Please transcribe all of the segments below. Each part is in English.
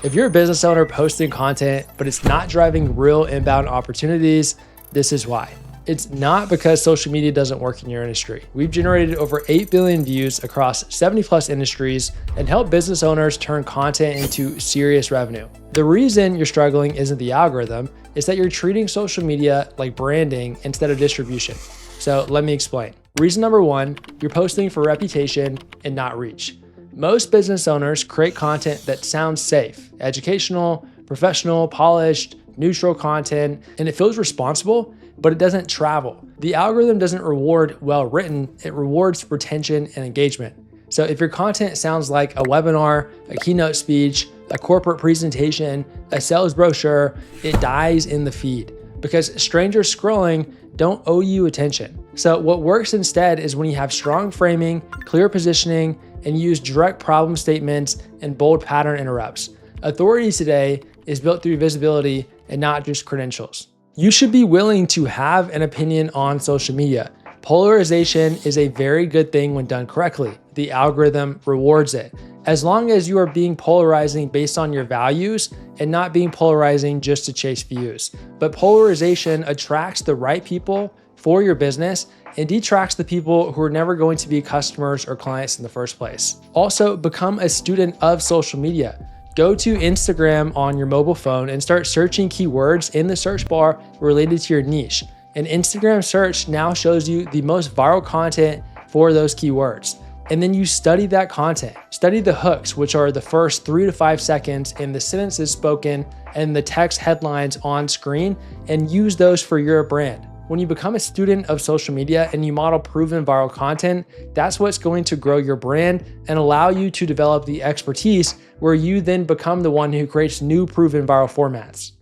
If you're a business owner posting content, but it's not driving real inbound opportunities, this is why. It's not because social media doesn't work in your industry. We've generated over 8 billion views across 70 plus industries and helped business owners turn content into serious revenue. The reason you're struggling isn't the algorithm, it's that you're treating social media like branding instead of distribution. So let me explain. Reason number one, you're posting for reputation and not reach. Most business owners create content that sounds safe, educational, professional, polished, neutral content, and it feels responsible, but it doesn't travel. The algorithm doesn't reward well-written, it rewards retention and engagement. So if your content sounds like a webinar, a keynote speech, a corporate presentation, a sales brochure, it dies in the feed because strangers scrolling don't owe you attention. So what works instead is when you have strong framing, clear positioning, and use direct problem statements and bold pattern interrupts. Authority today is built through visibility and not just credentials. You should be willing to have an opinion on social media. Polarization is a very good thing when done correctly. The algorithm rewards it. As long as you are being polarizing based on your values and not being polarizing just to chase views. But polarization attracts the right people for your business and detracts the people who are never going to be customers or clients in the first place. Also, become a student of social media. Go to Instagram on your mobile phone and start searching keywords in the search bar related to your niche. An Instagram search now shows you the most viral content for those keywords. And then you study that content. Study the hooks, which are the first 3 to 5 seconds in the sentences spoken and the text headlines on screen, and use those for your brand. When you become a student of social media and you model proven viral content, that's what's going to grow your brand and allow you to develop the expertise where you then become the one who creates new proven viral formats.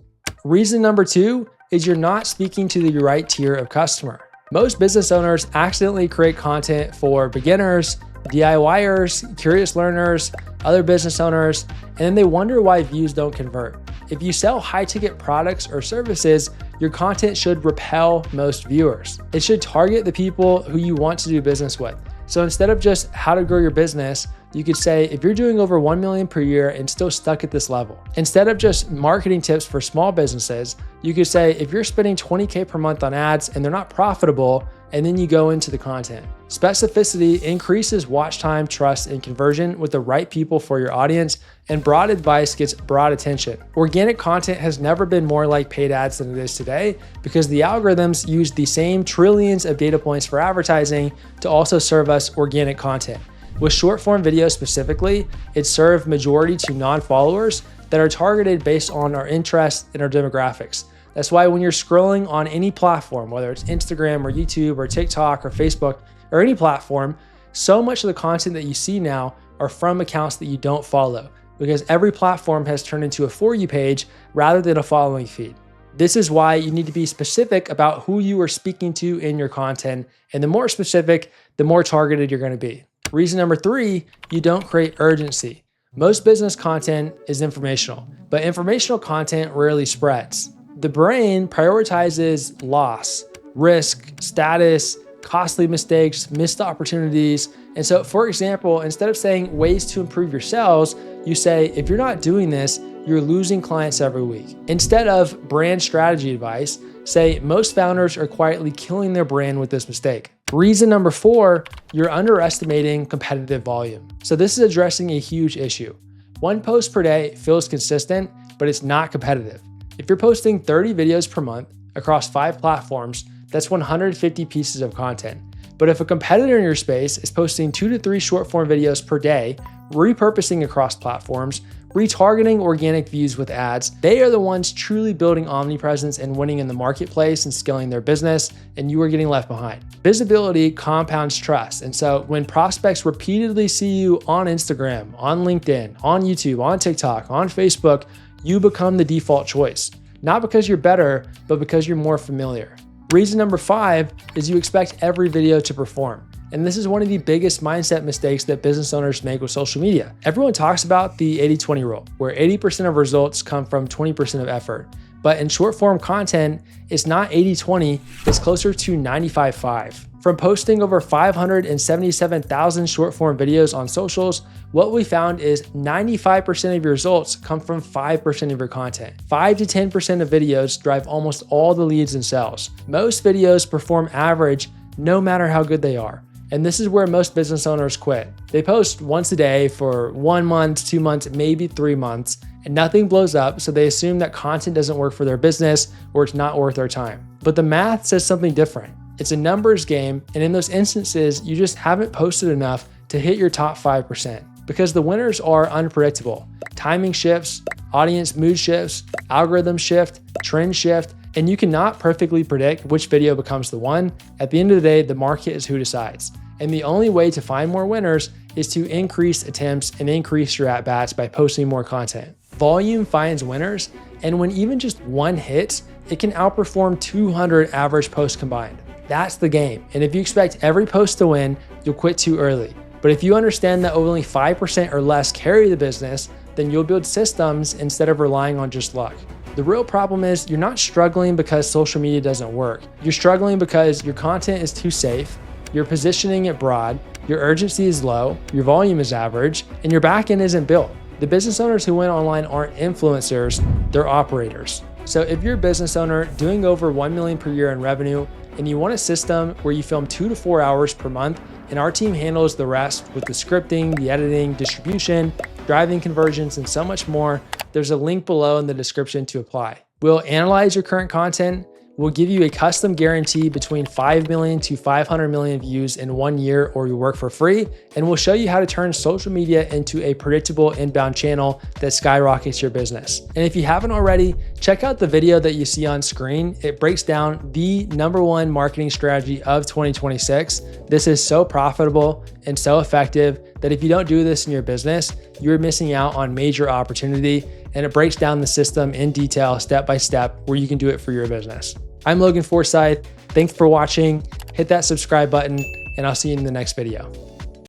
Reason number two is you're not speaking to the right tier of customer. Most business owners accidentally create content for beginners, DIYers, curious learners, other business owners, and then they wonder why views don't convert. If you sell high-ticket products or services, your content should repel most viewers. It should target the people who you want to do business with. So instead of just how to grow your business, you could say, if you're doing over 1 million per year and still stuck at this level. Instead of just marketing tips for small businesses, you could say, if you're spending 20K per month on ads and they're not profitable, and then you go into the content. Specificity increases watch time, trust, and conversion with the right people for your audience, and broad advice gets broad attention. Organic content has never been more like paid ads than it is today because the algorithms use the same trillions of data points for advertising to also serve us organic content. With short form videos specifically, it's served majority to non-followers that are targeted based on our interests and our demographics. That's why when you're scrolling on any platform, whether it's Instagram or YouTube or TikTok or Facebook or any platform, so much of the content that you see now are from accounts that you don't follow because every platform has turned into a For You page rather than a following feed. This is why you need to be specific about who you are speaking to in your content. And the more specific, the more targeted you're going to be. Reason number three, you don't create urgency. Most business content is informational, but informational content rarely spreads. The brain prioritizes loss, risk, status, costly mistakes, missed opportunities. And so, for example, instead of saying ways to improve your sales, you say, if you're not doing this, you're losing clients every week. Instead of brand strategy advice, say most founders are quietly killing their brand with this mistake. Reason number four, you're underestimating competitive volume. So this is addressing a huge issue. One post per day feels consistent, but it's not competitive. If you're posting 30 videos per month across 5 platforms, that's 150 pieces of content. But if a competitor in your space is posting 2 to 3 short form videos per day, repurposing across platforms, retargeting organic views with ads, they are the ones truly building omnipresence and winning in the marketplace and scaling their business, and you are getting left behind. Visibility compounds trust. And so when prospects repeatedly see you on Instagram, on LinkedIn, on YouTube, on TikTok, on Facebook, you become the default choice. Not because you're better, but because you're more familiar. Reason number 5 is you expect every video to perform. And this is one of the biggest mindset mistakes that business owners make with social media. Everyone talks about the 80-20 rule, where 80% of results come from 20% of effort. But in short form content, it's not 80-20, it's closer to 95-5. From posting over 577,000 short form videos on socials, what we found is 95% of your results come from 5% of your content. 5 to 10% of videos drive almost all the leads and sales. Most videos perform average no matter how good they are. And this is where most business owners quit. They post once a day for 1 month, 2 months, maybe 3 months, and nothing blows up, so they assume that content doesn't work for their business or it's not worth their time. But the math says something different. It's a numbers game, and in those instances, you just haven't posted enough to hit your top 5%. Because the winners are unpredictable. Timing shifts, audience mood shifts, algorithm shift, trend shift, and you cannot perfectly predict which video becomes the one. At the end of the day, the market is who decides. And the only way to find more winners is to increase attempts and increase your at-bats by posting more content. Volume finds winners, and when even just one hits, it can outperform 200 average posts combined. That's the game. And if you expect every post to win, you'll quit too early. But if you understand that only 5% or less carry the business, then you'll build systems instead of relying on just luck. The real problem is you're not struggling because social media doesn't work. You're struggling because your content is too safe, you're positioning it broad, your urgency is low, your volume is average, and your backend isn't built. The business owners who win online aren't influencers, they're operators. So if you're a business owner doing over 1 million per year in revenue, and you want a system where you film 2 to 4 hours per month, and our team handles the rest with the scripting, the editing, distribution, driving conversions, and so much more, there's a link below in the description to apply. We'll analyze your current content. We'll give you a custom guarantee between 5 million to 500 million views in 1 year, or you work for free. And we'll show you how to turn social media into a predictable inbound channel that skyrockets your business. And if you haven't already, check out the video that you see on screen. It breaks down the #1 marketing strategy of 2026. This is so profitable and so effective that if you don't do this in your business, you're missing out on major opportunity. And it breaks down the system in detail, step by step, where you can do it for your business. I'm Logan Forsythe. Thanks for watching. Hit that subscribe button, and I'll see you in the next video.